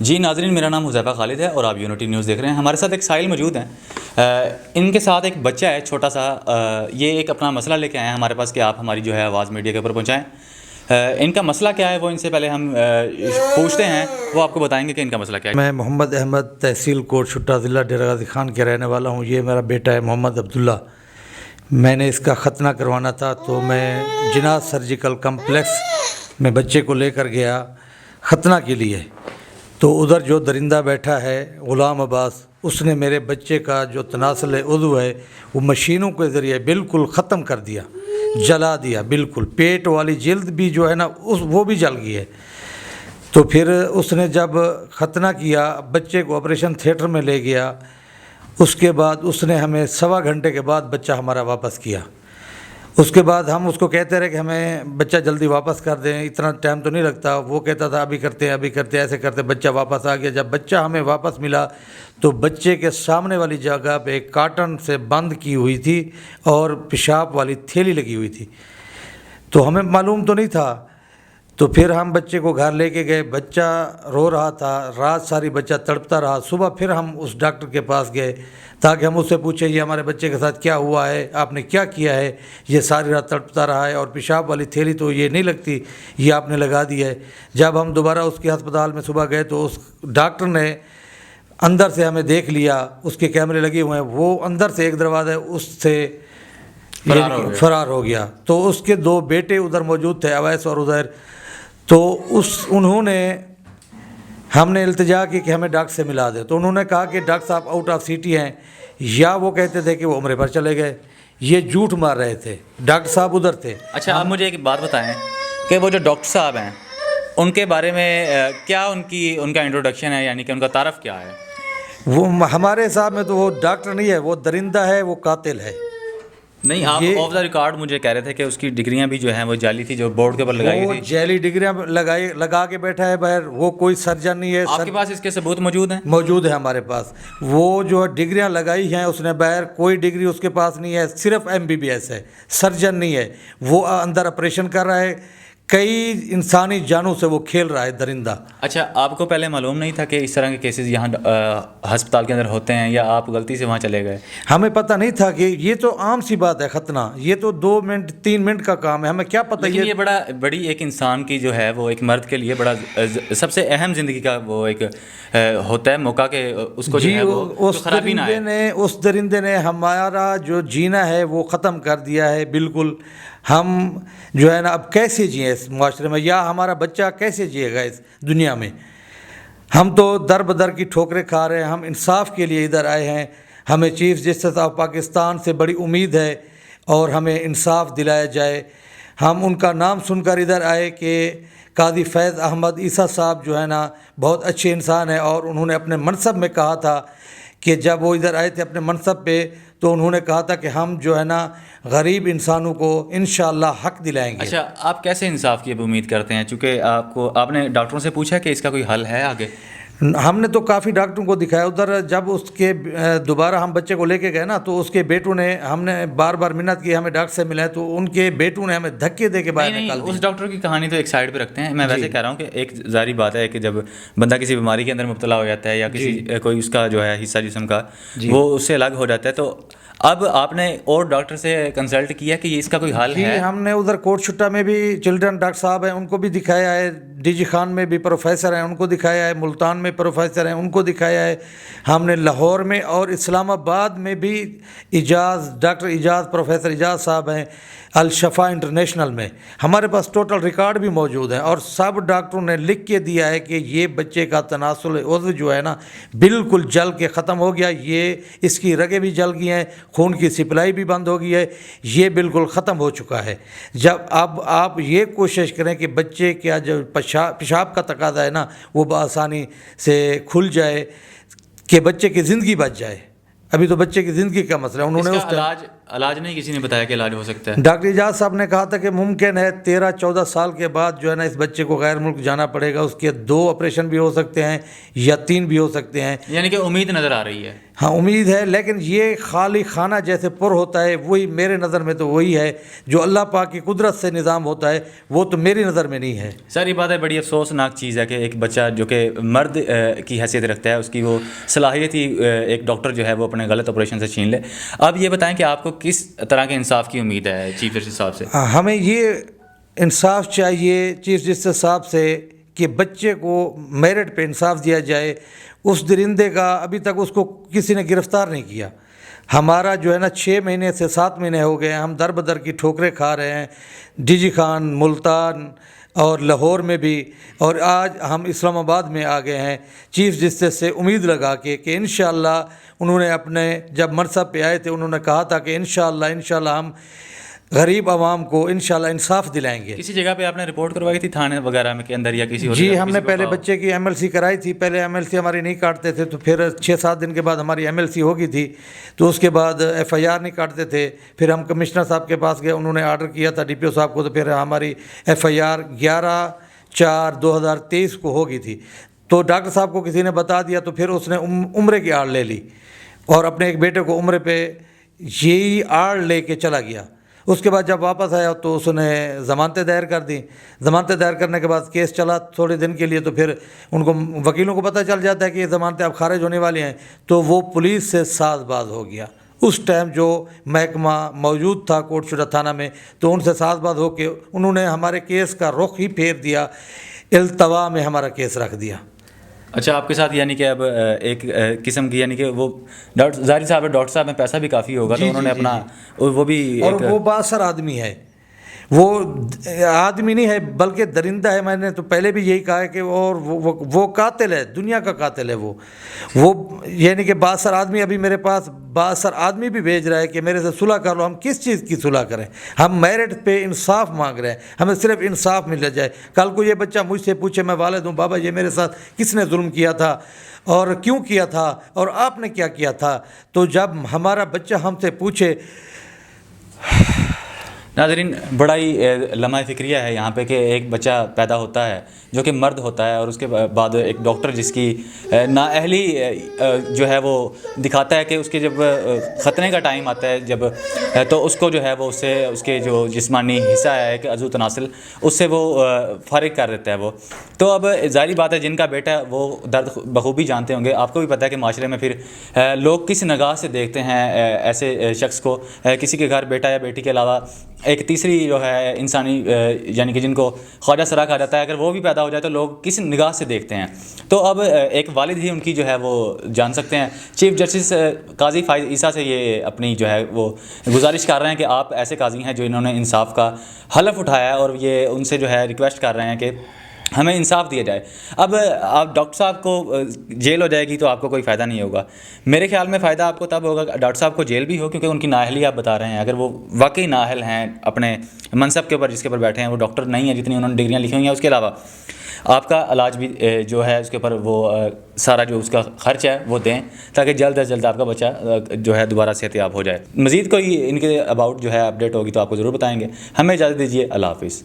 جی ناظرین، میرا نام حذیفہ خالد ہے اور آپ یونٹی نیوز دیکھ رہے ہیں۔ ہمارے ساتھ ایک سائل موجود ہیں، ان کے ساتھ ایک بچہ ہے چھوٹا سا۔ یہ ایک اپنا مسئلہ لے کے آئے ہیں ہمارے پاس کہ آپ ہماری جو ہے آواز میڈیا کے اوپر پہنچائیں۔ ان کا مسئلہ کیا ہے وہ ان سے پہلے ہم پوچھتے ہیں، وہ آپ کو بتائیں گے کہ ان کا مسئلہ کیا ہے۔ میں محمد احمد تحصیل کوٹ چھٹا ضلع ڈیرہ غازی خان کے رہنے والا ہوں۔ یہ میرا بیٹا ہے محمد عبداللہ۔ میں نے اس کا ختنہ کروانا تھا تو میں جناح سرجیکل کمپلیکس میں بچے کو لے کر گیا ختنہ کے لیے۔ تو ادھر جو درندہ بیٹھا ہے غلام عباس، اس نے میرے بچے کا جو تناسل عضو ہے وہ مشینوں کے ذریعے بالکل ختم کر دیا، جلا دیا بالکل۔ پیٹ والی جلد بھی جو ہے نا وہ بھی جل گئی ہے۔ تو پھر اس نے جب ختنہ کیا، بچے کو آپریشن تھیٹر میں لے گیا۔ اس کے بعد اس نے ہمیں 1.25 گھنٹے کے بعد بچہ ہمارا واپس کیا۔ اس کے بعد ہم اس کو کہتے رہے کہ ہمیں بچہ جلدی واپس کر دیں، اتنا ٹائم تو نہیں لگتا۔ وہ کہتا تھا ابھی کرتے ہیں ابھی کرتے ہیں، ایسے کرتے بچہ واپس آ گیا۔ جب بچہ ہمیں واپس ملا تو بچے کے سامنے والی جگہ پہ ایک کاٹن سے بند کی ہوئی تھی اور پیشاب والی تھیلی لگی ہوئی تھی۔ تو ہمیں معلوم تو نہیں تھا۔ تو پھر ہم بچے کو گھر لے کے گئے، بچہ رو رہا تھا، رات ساری بچہ تڑپتا رہا۔ صبح پھر ہم اس ڈاکٹر کے پاس گئے تاکہ ہم اس سے پوچھیں یہ ہمارے بچے کے ساتھ کیا ہوا ہے، آپ نے کیا کیا ہے، یہ ساری رات تڑپتا رہا ہے اور پیشاب والی تھیلی تو یہ نہیں لگتی، یہ آپ نے لگا دی ہے۔ جب ہم دوبارہ اس کے ہسپتال میں صبح گئے تو اس ڈاکٹر نے اندر سے ہمیں دیکھ لیا، اس کے کیمرے لگے ہوئے ہیں، وہ اندر سے ایک دروازہ اس سے فرار ہو گیا۔ تو اس کے 2 بیٹے ادھر موجود تھے، اویس اور عزیر۔ تو انہوں نے ہم نے التجا کی کہ ہمیں ڈاکٹر سے ملا دے۔ تو انہوں نے کہا کہ ڈاکٹر صاحب آؤٹ آف سٹی ہیں، یا وہ کہتے تھے کہ وہ عمرے پر چلے گئے۔ یہ جھوٹ مار رہے تھے، ڈاکٹر صاحب ادھر تھے۔ اچھا، آپ مجھے ایک بات بتائیں کہ وہ جو ڈاکٹر صاحب ہیں ان کے بارے میں کیا ان کا انٹروڈکشن ہے، یعنی کہ ان کا تعارف کیا ہے؟ وہ ہمارے حساب میں تو وہ ڈاکٹر نہیں ہے، وہ درندہ ہے، وہ قاتل ہے۔ نہیں، آپ آف دا ریکارڈ مجھے کہہ رہے تھے کہ اس کی ڈگریاں بھی جو ہیں وہ جعلی تھی، جو بورڈ کے اوپر لگائی وہ تھی۔ جعلی ڈگریاں لگا کے بیٹھا ہے باہر، وہ کوئی سرجن نہیں ہے۔ آپ کے پاس اس کے ثبوت موجود ہیں؟ موجود ہے ہمارے پاس۔ وہ جو ڈگریاں لگائی ہیں اس نے باہر، کوئی ڈگری اس کے پاس نہیں ہے، صرف MBBS ہے، سرجن نہیں ہے۔ وہ اندر آپریشن کر رہا ہے، کئی انسانی جانوں سے وہ کھیل رہا ہے درندہ۔ اچھا، آپ کو پہلے معلوم نہیں تھا کہ اس طرح کے کیسز یہاں ہسپتال کے اندر ہوتے ہیں، یا آپ غلطی سے وہاں چلے گئے؟ ہمیں پتہ نہیں تھا کہ یہ تو عام سی بات ہے ختنہ، یہ تو 2 منٹ 3 منٹ کا کام ہے، ہمیں کیا پتہ۔ یہ بڑی ایک انسان کی جو ہے وہ ایک مرد کے لیے بڑا سب سے اہم زندگی کا وہ ایک ہوتا ہے موقع کہ اس کو جو ہے وہ خرابی نہ آئے۔ اس درندے نے ہمارا جو جینا ہے وہ ختم کر دیا ہے بالکل۔ ہم جو ہے نا اب کیسے جئیں اس معاشرے میں، یا ہمارا بچہ کیسے جیے گا اس دنیا میں؟ ہم تو در بدر کی ٹھوکریں کھا رہے ہیں۔ ہم انصاف کے لیے ادھر آئے ہیں، ہمیں چیف جسٹس آف پاکستان سے بڑی امید ہے اور ہمیں انصاف دلایا جائے۔ ہم ان کا نام سن کر ادھر آئے کہ قاضی فیض احمد عیسیٰ صاحب جو ہے نا بہت اچھے انسان ہیں، اور انہوں نے اپنے منصب میں کہا تھا کہ جب وہ ادھر آئے تھے اپنے منصب پہ تو انہوں نے کہا تھا کہ ہم جو ہے نا غریب انسانوں کو انشاءاللہ حق دلائیں گے۔ اچھا، آپ کیسے انصاف کی اب امید کرتے ہیں؟ چونکہ آپ نے ڈاکٹروں سے پوچھا کہ اس کا کوئی حل ہے آگے؟ ہم نے تو کافی ڈاکٹروں کو دکھایا ادھر۔ جب اس کے دوبارہ ہم بچے کو لے کے گئے نا تو اس کے بیٹوں نے، ہم نے بار بار منت کی ہمیں ڈاکٹر سے ملا ہے، تو ان کے بیٹوں نے ہمیں دھکے دے کے باہر نکال دیا۔ اس ڈاکٹر کی کہانی تو ایک سائڈ پہ رکھتے ہیں، میں ویسے کہہ رہا ہوں کہ ایک ظاہری بات ہے کہ جب بندہ کسی بیماری کے اندر مبتلا ہو جاتا ہے یا کوئی اس کا جو ہے حصہ جسم کا وہ اس سے الگ ہو جاتا ہے، تو اب آپ نے اور ڈاکٹر سے کنسلٹ کیا کہ اس کا کوئی حل ہے؟ ہم نے ادھر کوٹ چھٹا میں بھی چلڈرن ڈاکٹر صاحب ہیں، ان کو بھی دکھایا ہے۔ DG خان میں بھی پروفیسر ہیں، ان کو دکھایا ہے۔ ملتان میں پروفیسر ہیں، ان کو دکھایا ہے۔ ہم نے لاہور میں اور اسلام آباد میں بھی ڈاکٹر اجاز، پروفیسر اجاز صاحب ہیں الشفا انٹرنیشنل میں، ہمارے پاس ٹوٹل ریکارڈ بھی موجود ہیں، اور سب ڈاکٹروں نے لکھ کے دیا ہے کہ یہ بچے کا تناسل عضو جو ہے نا بالکل جل کے ختم ہو گیا، یہ اس کی رگیں بھی جل گئی ہیں، خون کی سپلائی بھی بند ہو گئی ہے، یہ بالکل ختم ہو چکا ہے۔ جب اب آپ یہ کوشش کریں کہ بچے کا جو پیشاب کا تقاضا ہے نا وہ بآسانی سے کھل جائے کہ بچے کی زندگی بچ جائے۔ ابھی تو بچے کی زندگی کا مسئلہ ہے۔ انہوں نے علاج نہیں کسی نے بتایا کہ علاج ہو سکتا ہے؟ ڈاکٹر اعجاز صاحب نے کہا تھا کہ ممکن ہے 13-14 سال کے بعد جو ہے نا اس بچے کو غیر ملک جانا پڑے گا، اس کے 2 آپریشن بھی ہو سکتے ہیں یا 3 بھی ہو سکتے ہیں، یعنی کہ امید نظر آ رہی ہے۔ ہاں امید ہے، لیکن یہ خالی خانہ جیسے پر ہوتا ہے، وہی میرے نظر میں تو وہی ہے جو اللہ پاک کی قدرت سے نظام ہوتا ہے، وہ تو میری نظر میں نہیں ہے۔ سر یہ بات ہے، بڑی افسوسناک چیز ہے کہ ایک بچہ جو کہ مرد کی حیثیت رکھتا ہے، اس کی وہ صلاحیت ہی ایک ڈاکٹر جو ہے وہ اپنے غلط آپریشن سے چھین لے۔ اب یہ بتائیں کہ آپ کو کس طرح کے انصاف کی امید ہے چیف جسٹس صاحب سے؟ ہمیں یہ انصاف چاہیے چیف جسٹس صاحب سے کہ بچے کو میرٹ پہ انصاف دیا جائے۔ اس درندے کا ابھی تک اس کو کسی نے گرفتار نہیں کیا۔ ہمارا جو ہے نا 6 مہینے سے 7 مہینے ہو گئے ہیں، ہم در بدر کی ٹھوکریں کھا رہے ہیں، ڈی جی خان، ملتان اور لاہور میں بھی، اور آج ہم اسلام آباد میں آ گئے ہیں چیف جسٹس سے امید لگا کے کہ انشاءاللہ انہوں نے اپنے جب منصب پہ آئے تھے انہوں نے کہا تھا کہ انشاءاللہ ہم غریب عوام کو انشاءاللہ انصاف دلائیں گے۔ کسی جگہ پہ آپ نے رپورٹ کروائی تھی تھانے وغیرہ میں کے اندر یا کسی اور جی، جگہ؟ ہم نے پہلے بچے کی ایم ایل سی کرائی تھی، پہلے ایم ایل سی ہماری نہیں کاٹتے تھے، تو پھر 6-7 دن کے بعد ہماری ایم ایل سی ہو گئی تھی، تو اس کے بعد ایف آئی آر نہیں کاٹتے تھے۔ پھر ہم کمشنر صاحب کے پاس گئے، انہوں نے آرڈر کیا تھا ڈی پی او صاحب کو، تو پھر ہماری ایف آئی آر 11/4/2023 کو ہو گئی تھی۔ تو ڈاکٹر صاحب کو کسی نے بتا دیا، تو پھر اس نے عمرے کی آڑ لے لی اور اپنے ایک بیٹے کو عمرے پہ یہی آڑ لے کے چلا گیا۔ اس کے بعد جب واپس آیا تو اس نے ضمانتیں دائر کر دی۔ ضمانتیں دائر کرنے کے بعد کیس چلا تھوڑے دن کے لیے، تو پھر ان کو وکیلوں کو پتہ چل جاتا ہے کہ یہ ضمانتیں اب خارج ہونے والی ہیں، تو وہ پولیس سے ساز باز ہو گیا۔ اس ٹائم جو محکمہ موجود تھا کوٹ شدہ تھانہ میں، تو ان سے ساز باز ہو کے انہوں نے ہمارے کیس کا رخ ہی پھیر دیا، التوا میں ہمارا کیس رکھ دیا۔ اچھا، آپ کے ساتھ یعنی کہ اب ایک قسم کی یعنی کہ وہ ڈاکٹر ظاہر صاحب ڈاکٹر صاحب میں پیسہ بھی کافی ہوگا، تو انہوں نے اپنا وہ بھی، اور وہ بااثر آدمی ہے، وہ آدمی نہیں ہے بلکہ درندہ ہے۔ میں نے تو پہلے بھی یہی کہا ہے کہ اور وہ قاتل ہے، دنیا کا قاتل ہے وہ یعنی کہ بااثر آدمی ابھی میرے پاس بااثر آدمی بھی بھیج رہا ہے کہ میرے سے صلح کر لو۔ ہم کس چیز کی صلح کریں؟ ہم میرٹ پہ انصاف مانگ رہے ہیں، ہمیں صرف انصاف مل جائے۔ کل کو یہ بچہ مجھ سے پوچھے، میں والد ہوں، بابا یہ میرے ساتھ کس نے ظلم کیا تھا اور کیوں کیا تھا اور آپ نے کیا کیا تھا، تو جب ہمارا بچہ ہم سے پوچھے۔ ناظرین، بڑا ہی لمحہ فکریہ ہے یہاں پہ کہ ایک بچہ پیدا ہوتا ہے جو کہ مرد ہوتا ہے، اور اس کے بعد ایک ڈاکٹر جس کی نااہلی جو ہے وہ دکھاتا ہے کہ اس کے جب ختنے کا ٹائم آتا ہے جب، تو اس کو جو ہے وہ اس سے اس کے جو جسمانی حصہ ہے کہ عضو تناسل، اس سے وہ فارغ کر دیتا ہے وہ۔ تو اب ظاہری بات ہے جن کا بیٹا ہے وہ درد بخوبی جانتے ہوں گے۔ آپ کو بھی پتہ ہے کہ معاشرے میں پھر لوگ کس نگاہ سے دیکھتے ہیں ایسے شخص کو۔ کسی کے گھر بیٹا یا بیٹی کے علاوہ ایک تیسری جو ہے انسانی یعنی کہ جن کو خواجہ سرا کہا جاتا ہے، اگر وہ بھی پیدا ہو جائے تو لوگ کس نگاہ سے دیکھتے ہیں۔ تو اب ایک والد ہی ان کی جو ہے وہ جان سکتے ہیں۔ چیف جسٹس قاضی فائز عیسیٰ سے یہ اپنی جو ہے وہ گزارش کر رہے ہیں کہ آپ ایسے قاضی ہیں جو انہوں نے انصاف کا حلف اٹھایا ہے، اور یہ ان سے جو ہے ریکویسٹ کر رہے ہیں کہ ہمیں انصاف دیا جائے۔ اب آپ ڈاکٹر صاحب کو جیل ہو جائے گی تو آپ کو کوئی فائدہ نہیں ہوگا۔ میرے خیال میں فائدہ آپ کو تب ہوگا کہ ڈاکٹر صاحب کو جیل بھی ہو، کیونکہ ان کی نااہلی آپ بتا رہے ہیں۔ اگر وہ واقعی نااہل ہیں اپنے منصب کے اوپر جس کے اوپر بیٹھے ہیں، وہ ڈاکٹر نہیں ہیں جتنی انہوں نے ڈگریاں لکھی ہوئی ہیں، اس کے علاوہ آپ کا علاج بھی جو ہے اس کے اوپر وہ سارا جو اس کا خرچ ہے وہ دیں، تاکہ جلد از جلد آپ کا بچہ جو ہے دوبارہ صحت یاب ہو جائے۔ مزید کوئی ان کے اباؤٹ جو ہے اپڈیٹ ہوگی تو آپ کو ضرور بتائیں گے۔ ہمیں اجازت دیجیے، اللہ حافظ۔